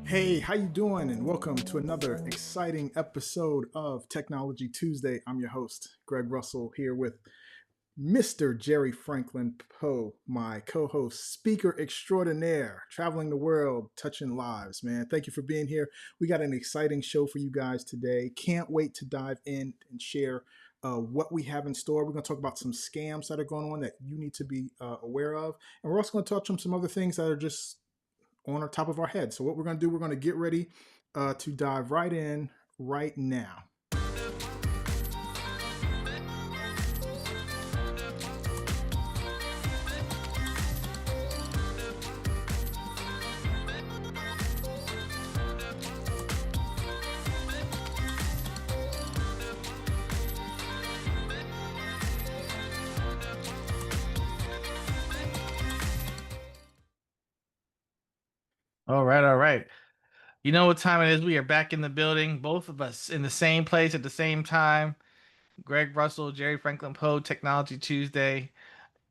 Hey, how you doing? And welcome to another exciting episode of Technology Tuesday. I'm your host, Greg Russell, here with Mr. Jerry Franklin Poe, my co-host, speaker extraordinaire, traveling the world, touching lives, man. Thank you for being here. We got an exciting show for you guys today. Can't wait to dive in and share what we have in store. We're going to talk about some scams that are going on that you need to be aware of. And we're also going to touch on some other things that are just on our top of our head. So what we're going to do, we're going to get ready to dive right in right now. All right, all right. You know what time it is? We are back in the building, both of us in the same place at the same time. Greg Russell, Jerry Franklin Poe, Technology Tuesday.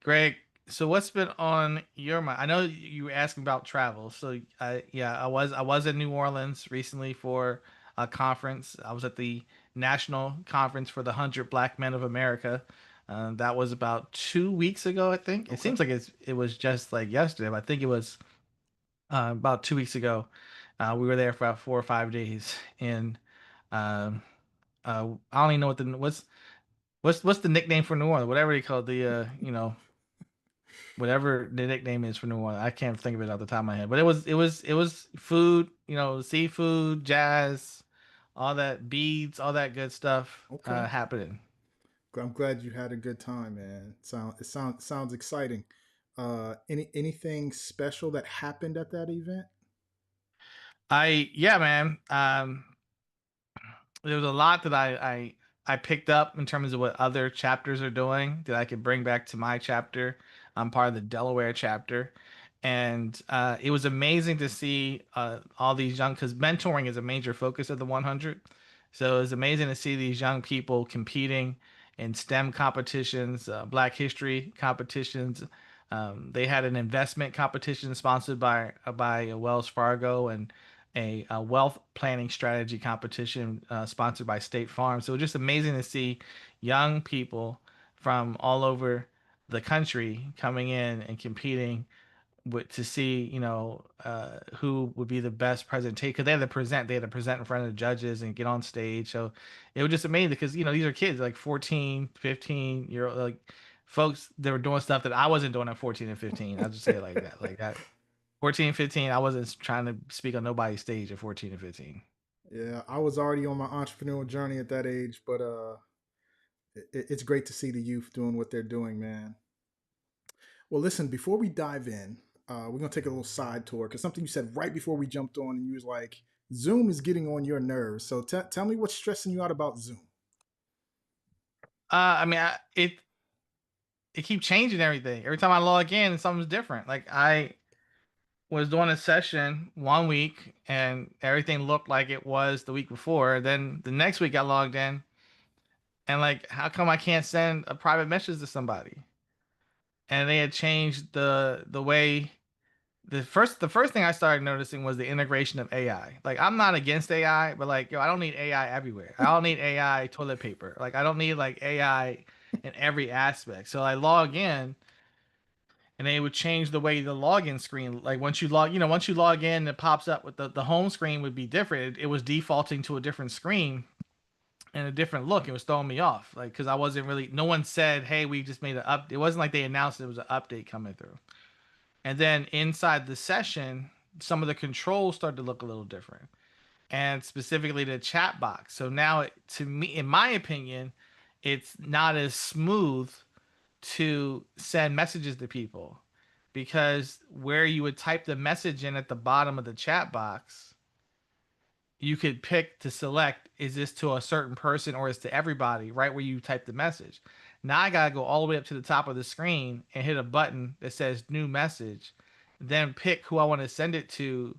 Greg, so what's been on your mind? I know you were asking about travel. So I was in New Orleans recently for a conference. I was at the National Conference for the 100 Black Men of America. That was about 2 weeks ago, I think. It Okay. seems like it was just like yesterday, but I think it was about 2 weeks ago. We were there for about 4 or 5 days, and um, I don't even know what's the nickname for New Orleans, whatever they call it, the whatever the nickname is for New Orleans. I can't think of it off the top of my head, but it was food, seafood, jazz, all that beads, all that good stuff Okay. happening. I'm glad you had a good time, man. Sounds exciting. Anything special that happened at that event? Yeah, man. There was a lot that I picked up in terms of what other chapters are doing that I could bring back to my chapter. I'm part of the Delaware chapter, and it was amazing to see all these young, because mentoring is a major focus of the 100. So it was amazing to see these young people competing in STEM competitions, Black History competitions. They had an investment competition sponsored by Wells Fargo, and a wealth planning strategy competition sponsored by State Farm. So it was just amazing to see young people from all over the country coming in and competing to see, who would be the best presentation, because they had to present in front of the judges and get on stage. So it was just amazing because, these are kids like 14, 15 year old, like folks that were doing stuff that I wasn't doing at 14 and 15. I'll just say it like that. Like that 14, 15, I wasn't trying to speak on nobody's stage at 14 and 15. Yeah, I was already on my entrepreneurial journey at that age, but it's great to see the youth doing what they're doing, man. Well, listen, before we dive in, we're gonna take a little side tour because something you said right before we jumped on, and you was like, "Zoom is getting on your nerves." So tell me what's stressing you out about Zoom. I mean, it keeps changing everything. Every time I log in, something's different. Like I was doing a session one week and everything looked like it was the week before. Then the next week I logged in and like, how come I can't send a private message to somebody? And they had changed the way the first thing I started noticing was the integration of AI. Like I'm not against AI, but like yo, I don't need AI everywhere. I don't need AI toilet paper. Like I don't need like AI in every aspect. So I log in and they would change the way the login screen, like once you log in, it pops up with the home screen would be different. It was defaulting to a different screen and a different look. It was throwing me off, like because I wasn't really. No one said, "Hey, we just made an up." It wasn't like they announced there was an update coming through. And then inside the session, some of the controls started to look a little different, and specifically the chat box. So now, to me, in my opinion, it's not as smooth to send messages to people, because where you would type the message in at the bottom of the chat box, you could pick to select, is this to a certain person or is to everybody, right where you type the message. Now I gotta go all the way up to the top of the screen and hit a button that says new message, then pick who I want to send it to.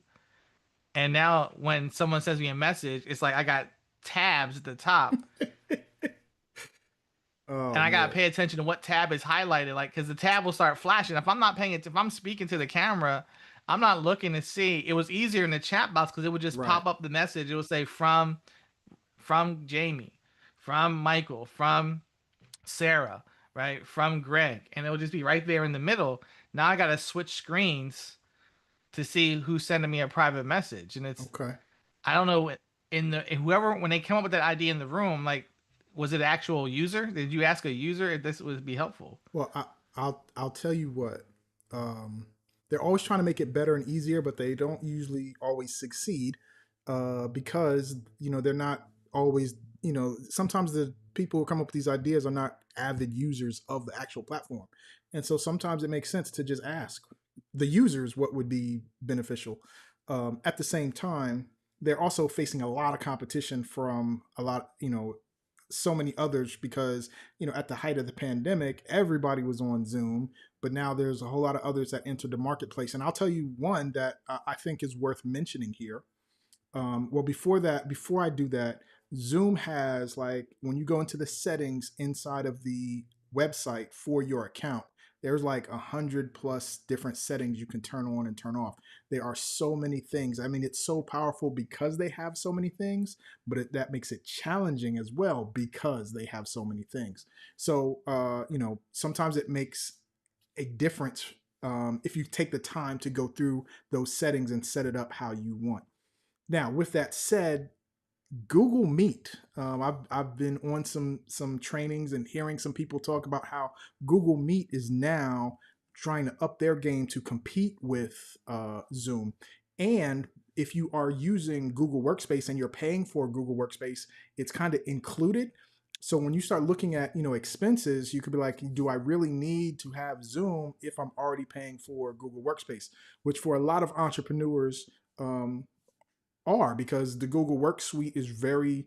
And now when someone sends me a message, it's like I got tabs at the top, Oh and I gotta man. pay attention to what tab is highlighted, like because the tab will start flashing. If I'm not paying it, if I'm speaking to the camera, I'm not looking to see. It was easier in the chat box because it would just Right. pop up the message. It would say from Jamie, from Michael, from Sarah, right, from Greg, and it would just be right there in the middle. Now I got to switch screens to see who's sending me a private message, and it's Okay. I don't know in the whoever when they came up with that idea in the room, like was it actual user? Did you ask a user if this would be helpful? Well, I'll tell you what. Um, they're always trying to make it better and easier, but they don't usually always succeed because they're not always. Sometimes the people who come up with these ideas are not avid users of the actual platform, and so sometimes it makes sense to just ask the users what would be beneficial. At the same time, they're also facing a lot of competition from a lot, so many others because at the height of the pandemic everybody was on Zoom, but now there's a whole lot of others that entered the marketplace, and I'll tell you one that I think is worth mentioning here. Well, before I do that, Zoom has, like, when you go into the settings inside of the website for your account, there's like 100 plus different settings you can turn on and turn off. There are so many things. I mean, it's so powerful because they have so many things, but that makes it challenging as well because they have so many things. So, sometimes it makes a difference if you take the time to go through those settings and set it up how you want. Now, with that said, Google Meet. I've been on some trainings and hearing some people talk about how Google Meet is now trying to up their game to compete with Zoom. And if you are using Google Workspace and you're paying for Google Workspace, it's kind of included. So when you start looking at expenses, you could be like, do I really need to have Zoom if I'm already paying for Google Workspace? Which for a lot of entrepreneurs, are, because the Google Work Suite is very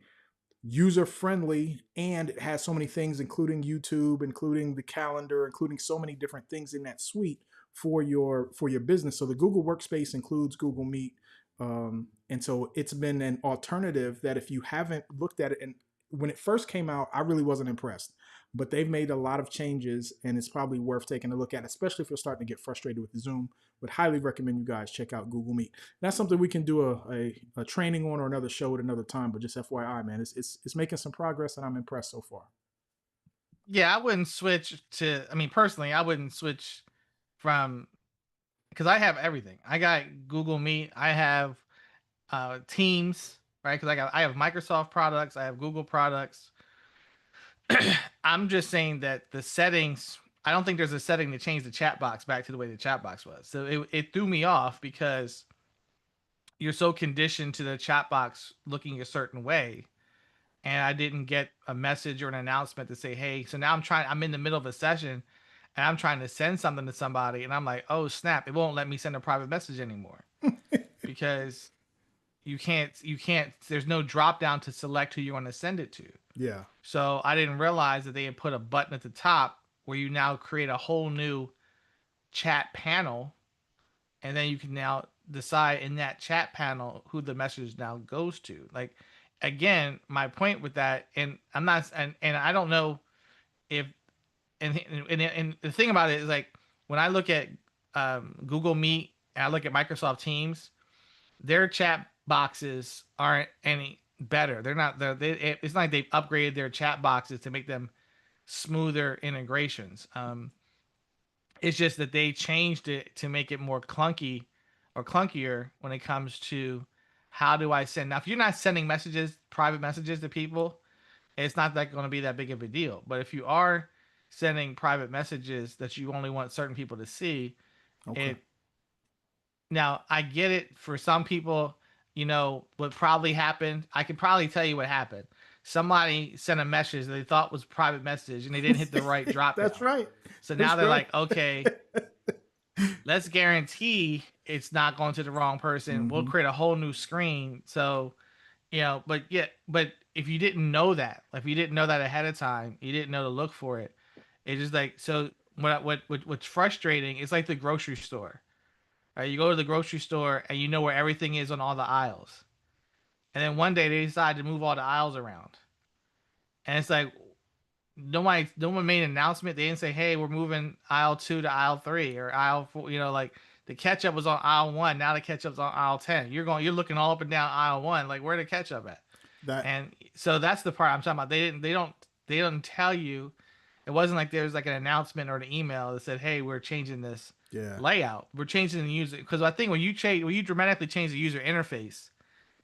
user friendly and it has so many things, including YouTube, including the calendar, including so many different things in that suite for your business. So the Google Workspace includes Google Meet, and so it's been an alternative that if you haven't looked at it, and when it first came out, I really wasn't impressed. But they've made a lot of changes, and it's probably worth taking a look at, especially if you're starting to get frustrated with Zoom. Would highly recommend you guys check out Google Meet. That's something we can do a training on or another show at another time. But just FYI, man, it's making some progress, and I'm impressed so far. Yeah, I wouldn't switch to. I mean, personally, I wouldn't switch from because I have everything. I got Google Meet. I have Teams, right? Because I have Microsoft products. I have Google products. I'm just saying that the settings. I don't think there's a setting to change the chat box back to the way the chat box was. So it threw me off because you're so conditioned to the chat box looking a certain way, and I didn't get a message or an announcement to say, "Hey." So now I'm in the middle of a session, and I'm trying to send something to somebody, and I'm like, "Oh snap! It won't let me send a private message anymore because you can't. There's no drop down to select who you want to send it to." Yeah. So I didn't realize that they had put a button at the top where you now create a whole new chat panel, and then you can now decide in that chat panel who the message now goes to. Like, again, my point with that, and I'm not, and I don't know if, and the thing about it is, like, when I look at Google Meet and I look at Microsoft Teams, their chat boxes aren't any better. They're not. It's not like they've upgraded their chat boxes to make them smoother integrations. It's just that they changed it to make it more clunky or clunkier when it comes to how do I send. Now, if you're not sending messages, private messages to people, it's not that going to be that big of a deal. But if you are sending private messages that you only want certain people to see, Okay. it now I get it for some people, what probably happened. I can probably tell you what happened. Somebody sent a message that they thought was a private message and they didn't hit the right drop That's down. right. So now That's they're right. like, okay, let's guarantee it's not going to the wrong person. We'll Mm-hmm. create a whole new screen. So, but yeah, but if you didn't know that, if you didn't know that ahead of time, you didn't know to look for it. It's just like, so what's frustrating is like the grocery store. Right? You go to the grocery store and you know where everything is on all the aisles. And then one day they decide to move all the aisles around. And it's like no one made an announcement. They didn't say, "Hey, we're moving aisle 2 to aisle 3 or aisle 4." Like the ketchup was on aisle one. Now the ketchup's on aisle 10. You're looking all up and down aisle one, like where the ketchup at? That And so that's the part I'm talking about. They don't tell you. It wasn't like there was like an announcement or an email that said, "Hey, we're changing this yeah. layout. We're changing the user." Because I think when you dramatically change the user interface,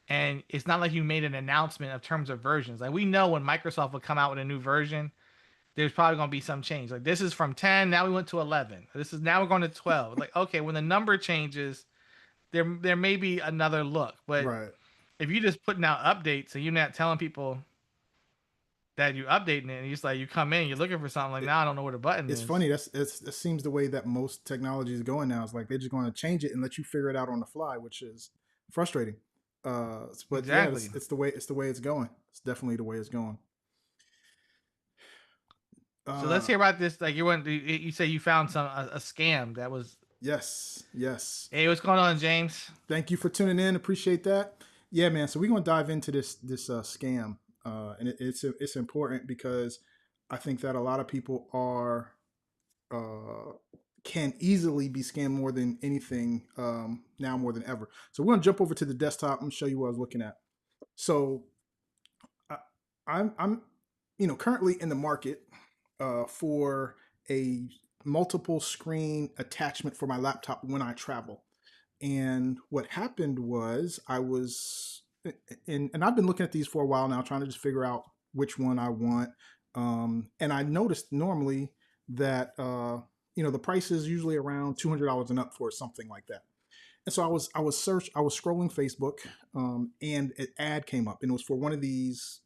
and it's not like you made an announcement of terms of versions. Like we know when Microsoft will come out with a new version, there's probably going to be some change. Like this is from 10, now we went to 11. This is now we're going to 12. Like okay, when the number changes, there may be another look. But Right. if you just putting out updates and you're not telling people that you updating it, and you just like you come in, you're looking for something like It, now I don't know where the button it's is. funny. It seems the way that most technology is going now. It's like they're just going to change it and let you figure it out on the fly, which is frustrating. But yeah, Exactly. it's the way it's going. It's definitely the way it's going. So let's Uh, hear about this. Like you say you found a scam that was. yes, yes. Hey, what's going on, James? Thank you for tuning in. Appreciate that. Yeah, man. So we're gonna dive into this scam, and it's important because I think that a lot of people are uh, can easily be scammed more than anything now more than ever. So we're gonna jump over to the desktop and show you what I was looking at. So I, I'm currently in the market for a multiple screen attachment for my laptop when I travel. And what happened was I was, and I've been looking at these for a while now, trying to just figure out which one I want. And I noticed normally that, the price is usually around $200 and up for something like that. And so I was scrolling Facebook, and an ad came up, and it was for one of these.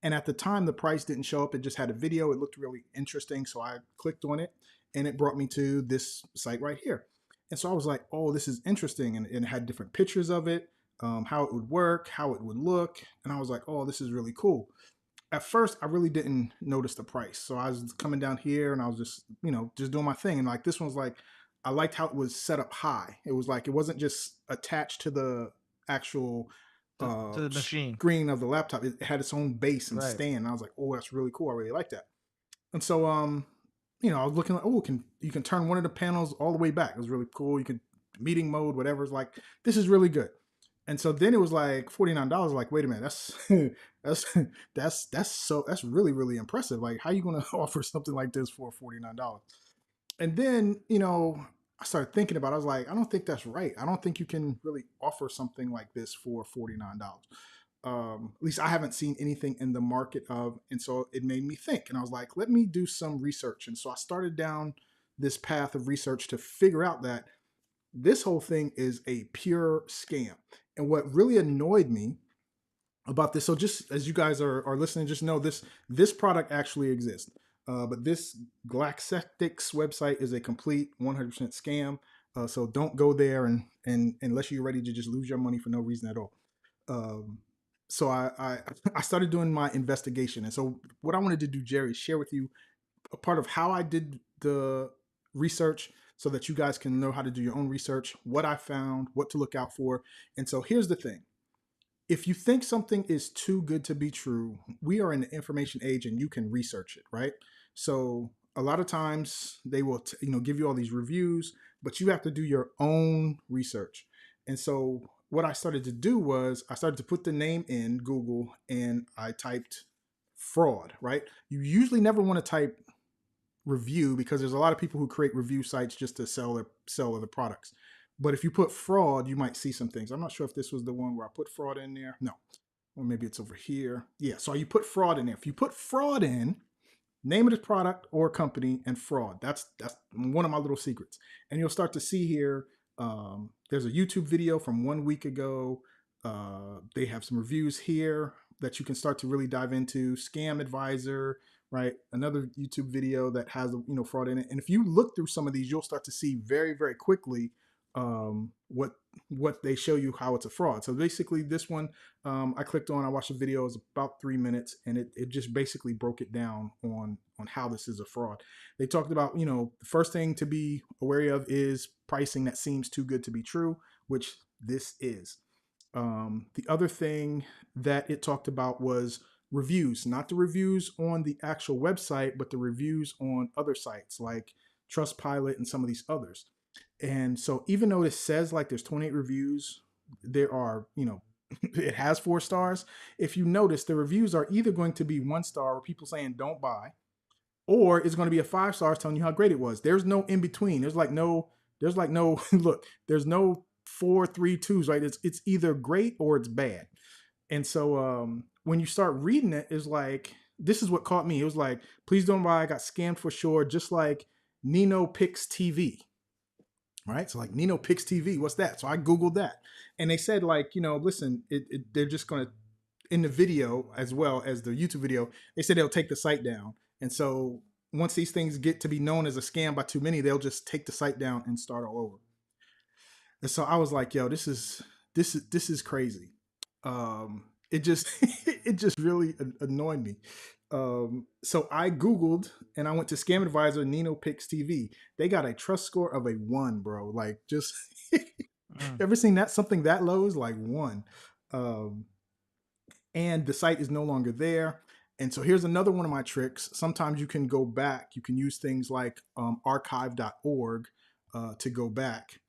And at the time, the price didn't show up; it just had a video. It looked really interesting, so I clicked on it, and it brought me to this site right here. And so I was like, "Oh, this is interesting," and it had different pictures of it, how it would work, how it would look, and I was like, "Oh, this is really cool." At first I really didn't notice the price. So I was coming down here and I was just, just doing my thing. And like this one's like, I liked how it was set up high. It was like, it wasn't just attached to the actual To the machine, screen of the laptop. It had its own base and right? stand. And I was like, oh, that's really cool. I really like that. And so, I was looking like, oh, you can turn one of the panels all the way back. It was really cool. You could meeting mode, whatever. It's like, this is really good. And so then it was like $49. Like, wait a minute, that's that's that's really really impressive. Like, how are you going to offer something like this for $49? And then I started thinking about it. I was like, I don't think that's right. I don't think you can really offer something like this for $49. At least I haven't seen anything in the market of, and so it made me think. And I was like, let me do some research. And so I started down this path of research to figure out that this whole thing is a pure scam. And what really annoyed me about this, so just as you guys are listening, just know this product actually exists. But this Glaxectics website is a complete 100% scam. So don't go there and unless you're ready to just lose your money for no reason at all. Um, so I started doing my investigation, and so what I wanted to do, Jerry, is share with you a part of how I did the research so that you guys can know how to do your own research, what I found, what to look out for. And so here's the thing. If you think something is too good to be true, we are in the information age and you can research it, right? So a lot of times they will give you all these reviews, but you have to do your own research. And so what I started to do was I started to put the name in Google and I typed fraud, right? You usually never want to type review because there's a lot of people who create review sites just to sell other products. But if you put fraud, you might see some things. I'm not sure if this was the one where I put fraud in there. No. Or maybe it's over here. Yeah, so you put fraud in there. If you put fraud in, name of the product or company and fraud. That's one of my little secrets. And you'll start to see here. There's a YouTube video from 1 week ago. They have some reviews here that you can start to really dive into. Scam Advisor, right? Another YouTube video that has fraud in it. And if you look through some of these, you'll start to see very very quickly what they show you how it's a fraud. So basically, this one I clicked on. I watched the video. It was about 3 minutes, and it just basically broke it down on how this is a fraud. They talked about the first thing to be aware of is pricing that seems too good to be true, which this is. The other thing that it talked about was reviews, not the reviews on the actual website, but the reviews on other sites like Trustpilot and some of these others. And so even though it says like there's 28 reviews, there are, it has 4 stars. If you notice, the reviews are either going to be 1 star where people saying don't buy, or it's going to be a 5 stars telling you how great it was. There's no in between. There's like no look, there's no 4, 3, 2s, right? It's either great or it's bad. And so when you start reading it, it's like, this is what caught me. It was like, please don't buy, I got scammed for sure, just like Nino Picks TV. Right. So like Nino Picks TV, what's that? So I Googled that. And they said, like, listen, they're just gonna, in the video as well as the YouTube video, they said they'll take the site down. And so once these things get to be known as a scam by too many, they'll just take the site down and start all over. And so I was like, yo, this is crazy. It just it just really annoyed me. So I Googled and I went to Scam Advisor Nino Picks TV. They got a trust score of a 1, bro. Like, just Mm. ever seen that, something that low is like 1. Um, and the site is no longer there. And so here's another one of my tricks. Sometimes you can go back. You can use things like archive.org to go back.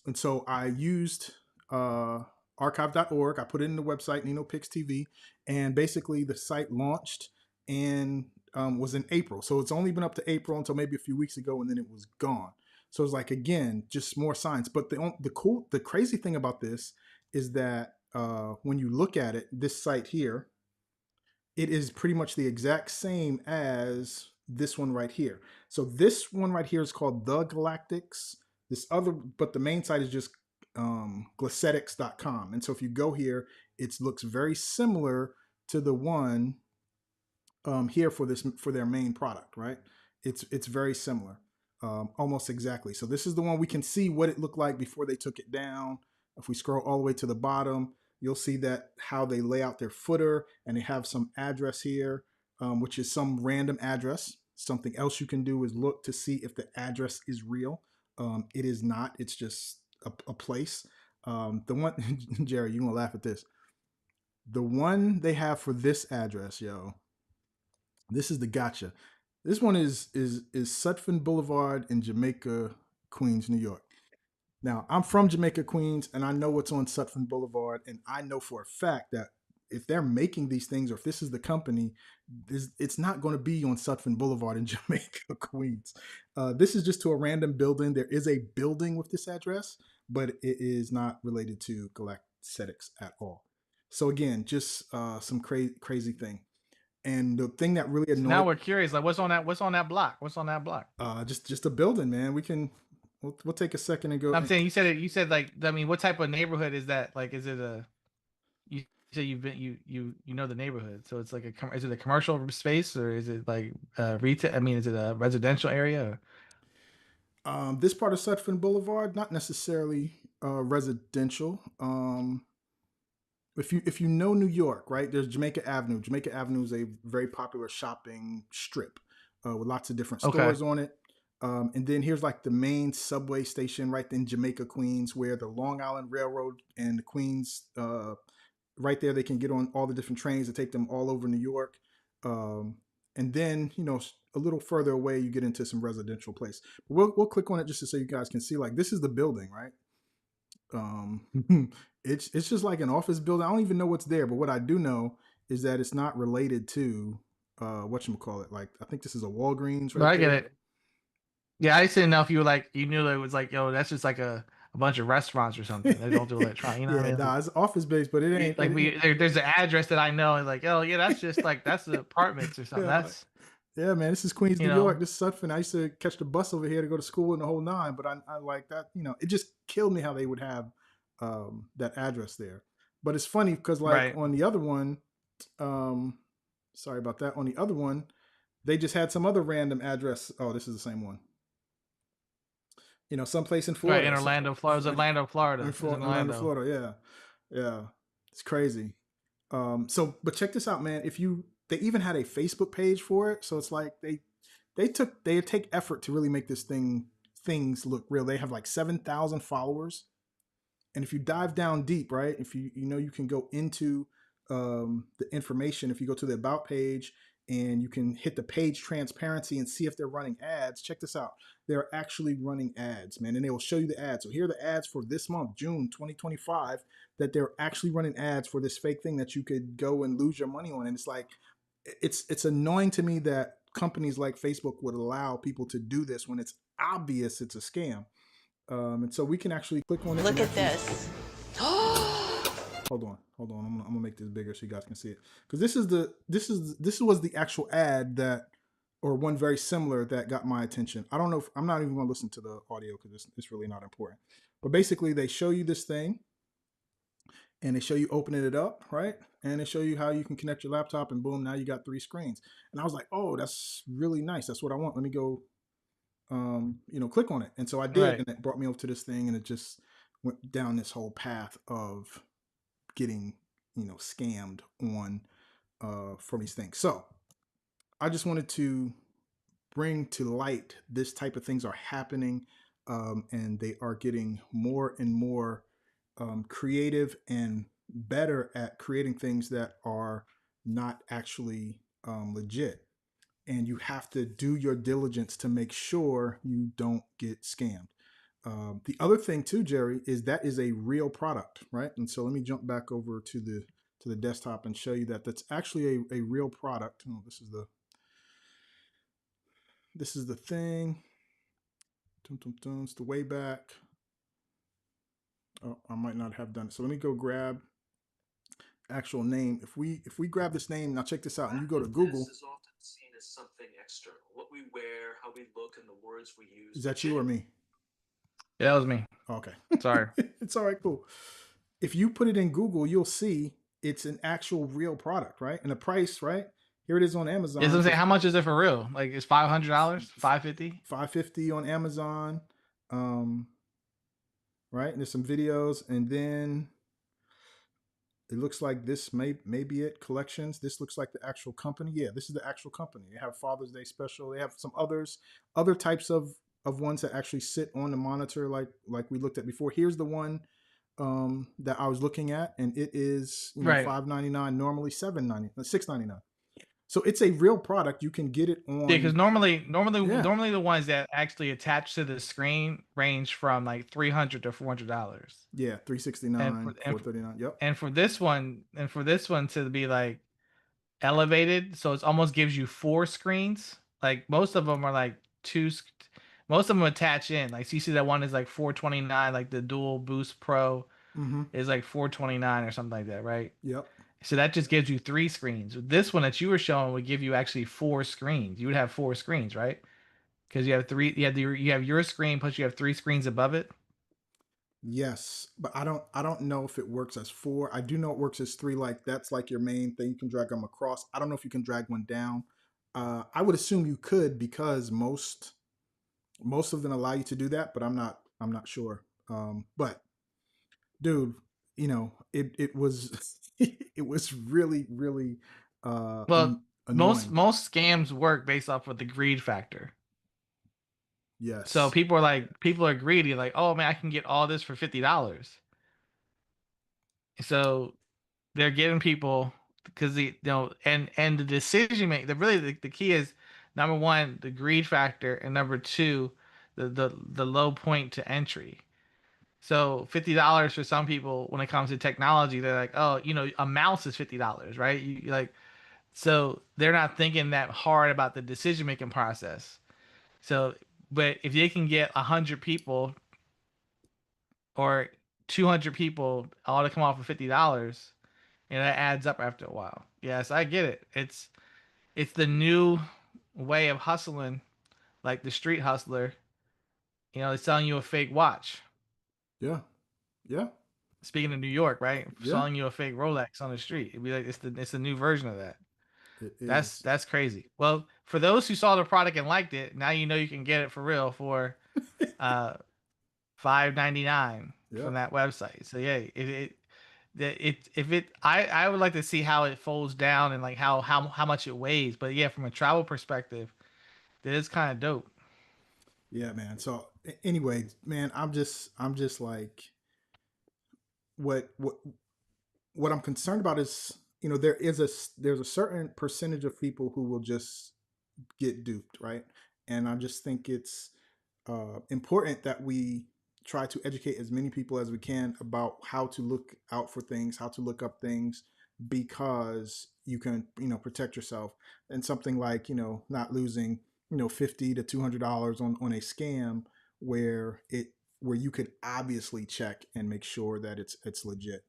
And so I used archive.org. I put it in the website, Nino Picks TV. And basically the site launched and was in April. So it's only been up to April until maybe a few weeks ago, and then it was gone. So it's like, again, just more signs. But the crazy thing about this is that when you look at it, this site here, it is pretty much the exact same as this one right here. So this one right here is called The Galactics. This other, but the main site is just glycetics.com. And so if you go here, it looks very similar to the one here for their main product, right? It's very similar, almost exactly. So this is the one we can see what it looked like before they took it down. If we scroll all the way to the bottom, you'll see that how they lay out their footer, and they have some address here, which is some random address. Something else you can do is look to see if the address is real. It is not. It's just a place. The one, Jerry, you're gonna laugh at this. The one they have for this address, yo, this is the gotcha. This one is Sutphin Boulevard in Jamaica, Queens, New York. Now, I'm from Jamaica, Queens, and I know what's on Sutphin Boulevard, and I know for a fact that if they're making these things, or if this is the company, it's not going to be on Sutphin Boulevard in Jamaica, Queens. This is just to a random building. There is a building with this address, but it is not related to Galactics at all. So again, just some crazy thing. And the thing that really So now annoyed, we're curious, like what's on that block? What's on that block? just a building, man. We'll take a second and go. I'm saying you said like, I mean, what type of neighborhood is that? Like, is it a you say you've been you know the neighborhood, so it's like is it a commercial space, or is it like retail? I mean, is it a residential area? Or? This part of Sutphin Boulevard, not necessarily residential. If you know New York, right? There's Jamaica Avenue. Jamaica Avenue is a very popular shopping strip with lots of different Okay. stores on it. And then here's like the main subway station right in Jamaica, Queens, where the Long Island Railroad and the Queens, right there, they can get on all the different trains that take them all over New York. And then, a little further away, you get into some residential place. But we'll click on it just so you guys can see. Like, this is the building, right? It's just like an office building. I don't even know what's there, but what I do know is that it's not related to whatchamacallit. Like, I think this is a Walgreens No, right I get there. it. Yeah, I just didn't know if you were like you knew that it was like, yo, that's just like a bunch of restaurants or something. They don't do electronic. You know what I Yeah, mean? nah, it's office based, but it ain't. Like there's an address that I know, and like, oh yeah, that's just like that's the apartments or something. Yeah, That's yeah, man. This is Queens, you New know, York. This is Sutphin. I used to catch the bus over here to go to school in the whole nine, but I like that. It just killed me how they would have that address there. But it's funny because, like, right, on the other one, um, sorry about that. On the other one, they just had some other random address. Oh, this is the same one. Someplace in right Florida. in Orlando, Florida. It's Orlando, Florida. It's in Orlando, Orlando. Florida. Yeah, yeah, it's crazy. But check this out, man. If you, they even had a Facebook page for it, so it's like they take effort to really make things look real. They have like 7,000 followers, and if you dive down deep, right? If you can go into the information. If you go to the about page, and you can hit the page transparency and see if they're running ads. Check this out. They're actually running ads, man, and they will show you the ads. So here are the ads for this month, June 2025, that they're actually running ads for this fake thing that you could go and lose your money on. And it's like, it's annoying to me that companies like Facebook would allow people to do this when it's obvious it's a scam. And so we can actually click on it. Look and at actually, this. hold on. I'm gonna make this bigger so you guys can see it. Because this was the actual ad that, or one very similar that got my attention. I don't know if I'm not even gonna listen to the audio because it's really not important. But basically, they show you this thing, and they show you opening it up, right? And they show you how you can connect your laptop, and boom, now you got 3 screens. And I was like, oh, that's really nice. That's what I want. Let me go, click on it. And so I did, Right. and it brought me over to this thing, and it just went down this whole path of getting, scammed on from these things. So I just wanted to bring to light this type of things are happening, and they are getting more and more creative and better at creating things that are not actually legit. And you have to do your diligence to make sure you don't get scammed. The other thing too, Jerry, is that is a real product, right? And so let me jump back over to the desktop and show you that that's actually a real product. Oh, this is the thing. Dun, dun, dun, it's the way back. Oh, I might not have done it. So let me go grab actual name. If we grab this name, now check this out, and you go to Google. Is often seen as something external. What we wear, how we look, and the words we use. Is that you or me? Yeah, that was me. Okay. Sorry. It's all right, cool. If you put it in Google, you'll see it's an actual real product, right? And the price, right? Here it is on Yes, Amazon I'm saying, for how much is it for real? Like, it's $500, $550. $550 on Amazon. Um, right? And there's some videos, and then it looks like this may be it. Collections. This looks like the actual company. Yeah, this is the actual company. They have Father's Day special. They have some other types of ones that actually sit on the monitor, like we looked at before. Here's the one that I was looking at, and it is Right. $5.99, normally $6.99. So it's a real product. You can get it Yeah, because on. normally, Yeah, the ones that actually attach to the screen range from like $300 to $400, yeah, three sixty and for nine, 439. Yep. for this one to be like elevated, so it almost gives you 4 screens. Like most of them are like most of them attach in. Like, so you see that one is like 429, like the Dual Boost Pro Mm-hmm. is like 429 or something like that, right? Yep. So that just gives you 3 screens. This one that you were showing would give you actually 4 screens. You would have 4 screens, right? Because you have three. You have your screen plus you have 3 screens above it. Yes, but I don't know if it works as 4. I do know it works as 3. Like that's like your main thing. You can drag them across. I don't know if you can drag one down. I would assume you could because most of them allow you to do that, but I'm not sure. But dude, it was it was really really Well, annoying. most scams work based off of the greed factor. So Yes. people are greedy, like, oh man, I can get all this for $50. So they're giving people because and the decision make the really the key is number one, the greed factor, and number two, the low point to entry. So $50 for some people when it comes to technology, they're like, oh, a mouse is $50, right? You like, so they're not thinking that hard about the decision making process. So, but if they can get 100 people or 200 people all to come off for $50, that adds up after a while. Yes, I get it. It's the new way of hustling, like the street hustler. They're selling you a fake watch. Yeah. Yeah. Speaking of New York, right? Yeah. Selling you a fake Rolex on the street. It'd be like it's the new version of that. It That's is. that's crazy. Well, for those who saw the product and liked it, now you know you can get it for real for uh $5.99 Yeah. from that website. So yeah, I would like to see how it folds down and like how much it weighs. But yeah, from a travel perspective, that is kind of dope. Yeah, man. So anyway, man, I'm just like what what what I'm concerned about is there's a certain percentage of people who will just get duped, right? And I just think it's important that we try to educate as many people as we can about how to look out for things, how to look up things, because you can, protect yourself. And something like, not losing, $50 to $200 on a scam where you could obviously check and make sure that it's legit.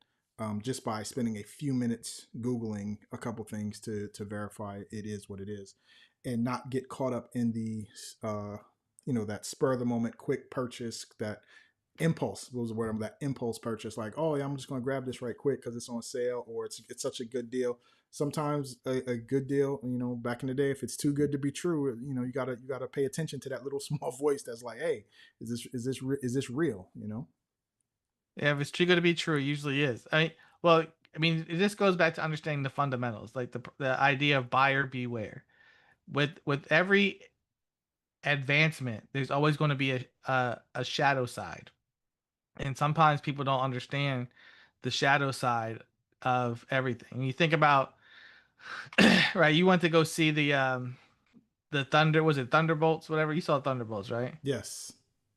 Just by spending a few minutes googling a couple things to verify it is what it is, and not get caught up in the that spur of the moment quick purchase, that impulse was the word, that impulse purchase, like, oh yeah, I'm just going to grab this right quick because it's on sale, or it's such a good deal. Sometimes a good deal, back in the day, if it's too good to be true, you gotta pay attention to that little small voice that's like, hey, is this real? Yeah, if it's too good to be true, it usually is. Well, this goes back to understanding the fundamentals, like the idea of buyer beware. With every advancement, there's always going to be a shadow side, and sometimes people don't understand the shadow side of everything. You think about right, you went to go see the Thunder, was it Thunderbolts, whatever? You saw Thunderbolts, right? Yes.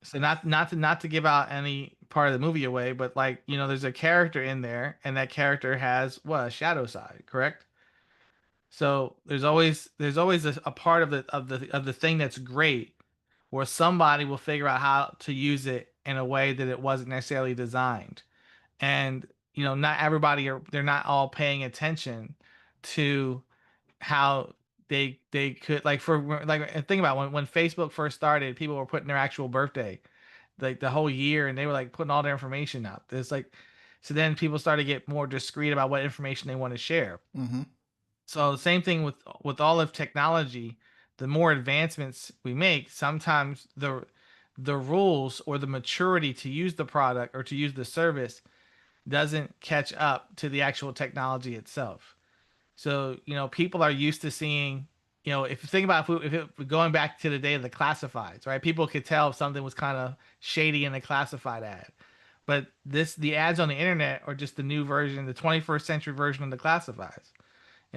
So not to give out any part of the movie away, but like, there's a character in there, and that character has what, a shadow side, correct? So there's always a part of the thing that's great, where somebody will figure out how to use it in a way that it wasn't necessarily designed. And not everybody they're not all paying attention to how they could, like, for like, think about when Facebook first started, people were putting their actual birthday, like the whole year, and they were like putting all their information out. It's like, so then people started to get more discreet about what information they want to share. Mm-hmm. So the same thing with all of technology. The more advancements we make, sometimes the rules or the maturity to use the product or to use the service doesn't catch up to the actual technology itself. So, people are used to seeing, if you think about, going back to the day of the classifieds, right? People could tell if something was kind of shady in a classified ad. But the ads on the internet are just the new version, the 21st century version of the classifieds.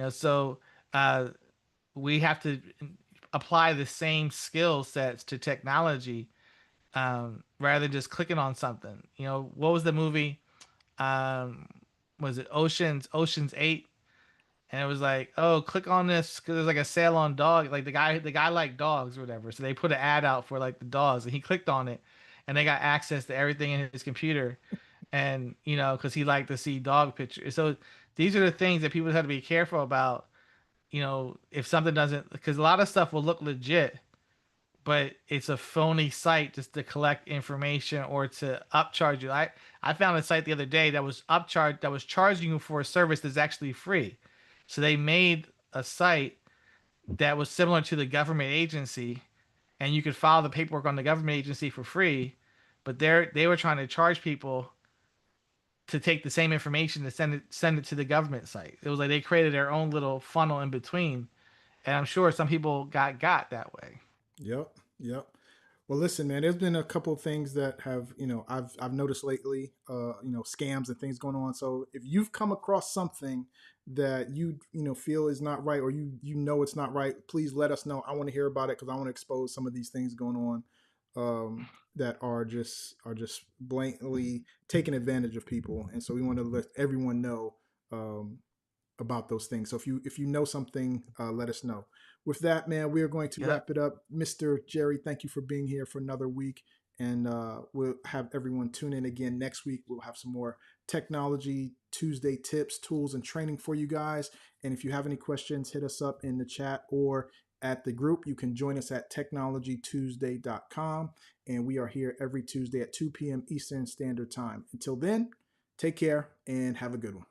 So uh, we have to apply the same skill sets to technology, rather than just clicking on something. What was the movie? Um, was it Ocean's 8? And it was like, oh, click on this because there's like a sale on dog. Like the guy liked dogs or whatever, so they put an ad out for like the dogs, and he clicked on it, and they got access to everything in his computer, and because he liked to see dog pictures. So these are the things that people have to be careful about. If something doesn't, because a lot of stuff will look legit, but it's a phony site just to collect information or to upcharge you. I found a site the other day that was upcharged, that was charging you for a service that's actually free. So they made a site that was similar to the government agency, and you could file the paperwork on the government agency for free, but they were trying to charge people to take the same information to send it to the government site. It was like they created their own little funnel in between, and I'm sure some people got that way. Yep. Yep. Well, listen, man. There's been a couple of things that have, I've noticed lately, scams and things going on. So if you've come across something that feel is not right, or it's not right, please let us know. I want to hear about it because I want to expose some of these things going on, that are just blatantly taking advantage of people. And so we want to let everyone know, about those things. So if you know something, let us know. With that, man, we are going to Yeah. wrap it up. Mr. Jerry, thank you for being here for another week. And we'll have everyone tune in again next week. We'll have some more Technology Tuesday tips, tools, and training for you guys. And if you have any questions, hit us up in the chat or at the group. You can join us at technologytuesday.com. And we are here every Tuesday at 2 p.m. Eastern Standard Time. Until then, take care and have a good one.